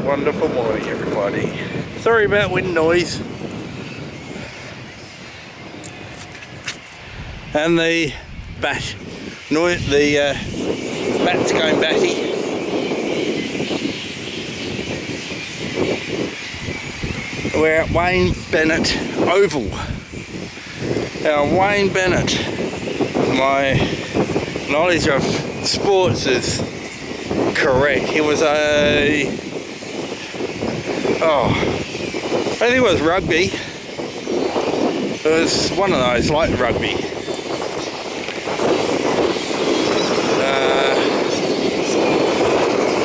wonderful morning, everybody. Sorry about wind noise. And the bats going batty. We're at Wayne Bennett Oval. Now Wayne Bennett, my knowledge of sports is correct. He was I think it was rugby. It was one of those, like rugby.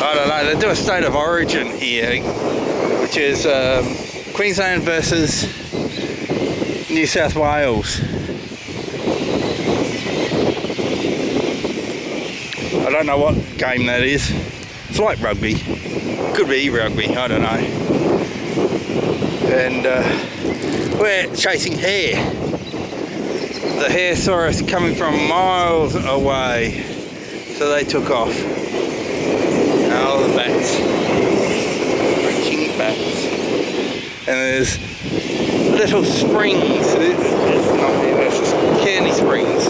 I don't know, they do a state of origin here, which is Queensland versus New South Wales. I don't know what game that is. It's like rugby. Could be rugby, I don't know. And we're chasing hare. The hare saw us coming from miles away, so they took off. Oh, the bats. Screeching bats. And there's little springs. There's candy springs.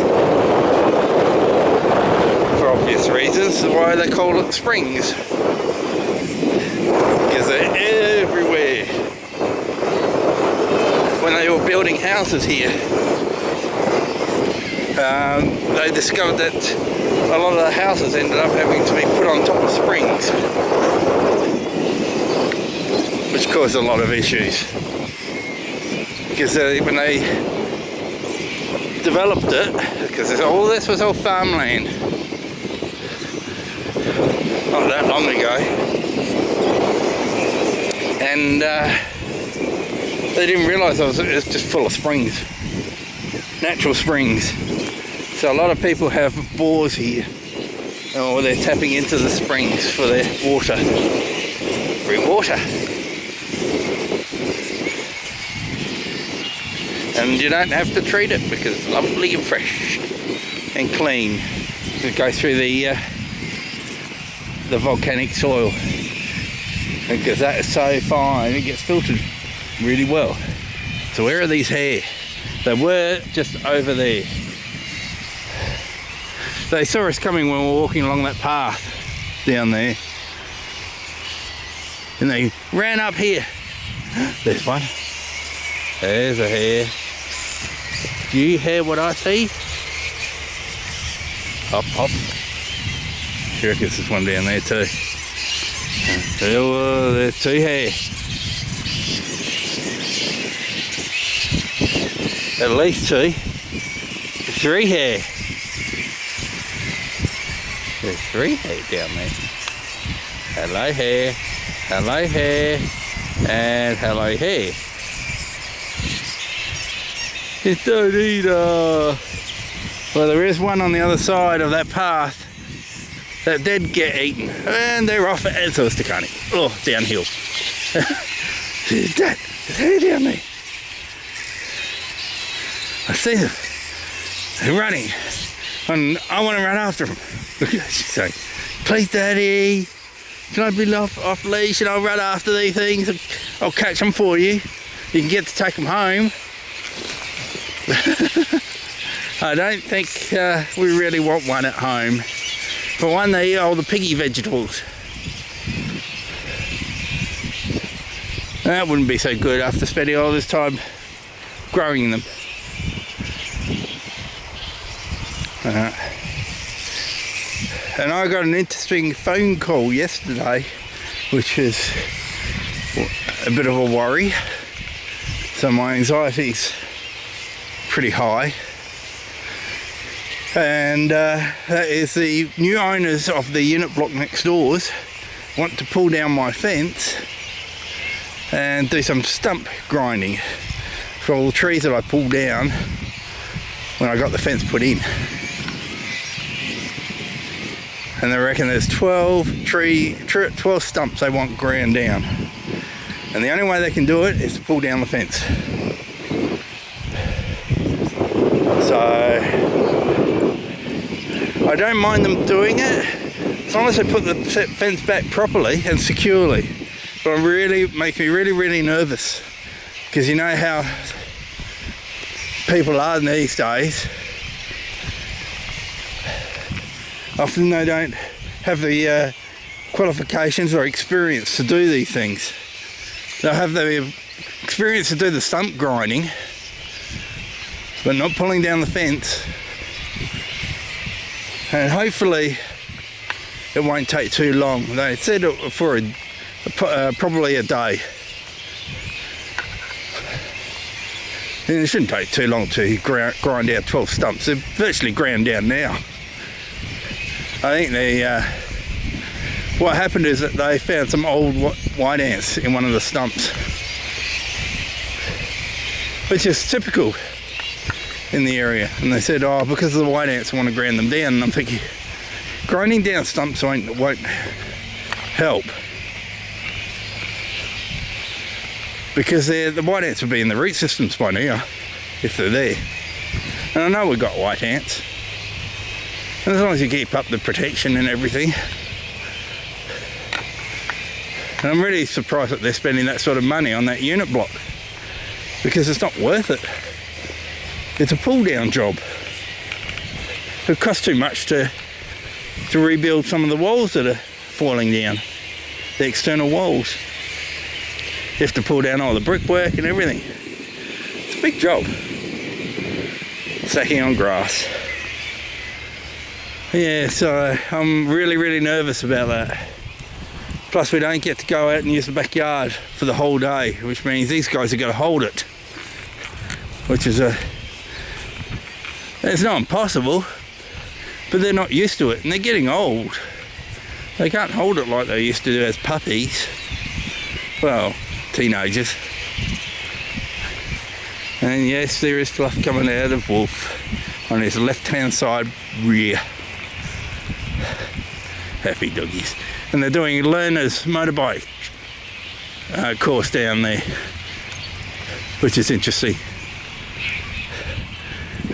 For obvious reasons, why they call it springs. Because they're everywhere. When they were building houses here, they discovered that a lot of the houses ended up having to be put on top of springs, which caused a lot of issues. Because when they developed it, because all this was all farmland not that long ago, and they didn't realise it was just full of springs, natural springs. So a lot of people have bores here, or they're tapping into the springs for their water, free water. And you don't have to treat it because it's lovely and fresh and clean. It goes through the volcanic soil, because that is so fine, it gets filtered really well. So where are these hare? They were just over there. They saw us coming when we were walking along that path down there, and they ran up here. There's one. There's a hare. Do you hear what I see? Hop, hop. Sure, guess there's one down there too. There's two hare. At least two. Three hare. There's three hare down there. Hello hare. Hello hare. And hello hare. It don't eat well, there is one on the other side of that path that did get eaten, and they're off at Stakani. Oh, downhill. There's there down there. I see them. They're running, and I want to run after them. Look at that, she's saying, please daddy, can I be off leash and I'll run after these things and I'll catch them for you. You can get to take them home. I don't think we really want one at home. For one, they eat all the piggy vegetables. And that wouldn't be so good after spending all this time growing them. And I got an interesting phone call yesterday, which is a bit of a worry. So my anxiety's pretty high. And that is the new owners of the unit block next doors want to pull down my fence and do some stump grinding for all the trees that I pulled down when I got the fence put in. And they reckon there's 12 stumps they want ground down. And the only way they can do it is to pull down the fence. So I don't mind them doing it as long as they put the fence back properly and securely. but it makes me really nervous, because you know how people are these days. Often they don't have the qualifications or experience to do these things. They'll have the experience to do the stump grinding, but not pulling down the fence. And hopefully it won't take too long. They said for probably a day. And it shouldn't take too long to grind out 12 stumps. They're virtually ground down now. I think what happened is that they found some old white ants in one of the stumps, which is typical in the area. And they said, oh, because of the white ants, I want to grind them down. And I'm thinking, grinding down stumps won't help, because the white ants will be in the root systems by now, if they're there. And I know we've got white ants, and as long as you keep up the protection and everything. And I'm really surprised that they're spending that sort of money on that unit block, because it's not worth it. It's a pull down job. It costs too much to rebuild some of the walls that are falling down, the external walls. You have to pull down all the brickwork and everything. It's a big job. Sacking on grass. Yeah, so I'm really nervous about that. Plus we don't get to go out and use the backyard for the whole day, which means these guys have got to hold it. Which is it's not impossible, but they're not used to it, and they're getting old. They can't hold it like they used to do as puppies. Well, teenagers. And yes, there is fluff coming out of Wolf on his left-hand side rear. Happy doggies. And they're doing learner's motorbike course down there, which is interesting.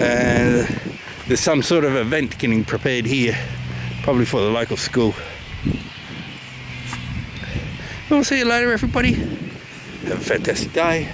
And there's some sort of event getting prepared here, probably for the local school. We'll see you later, everybody. Have a fantastic day.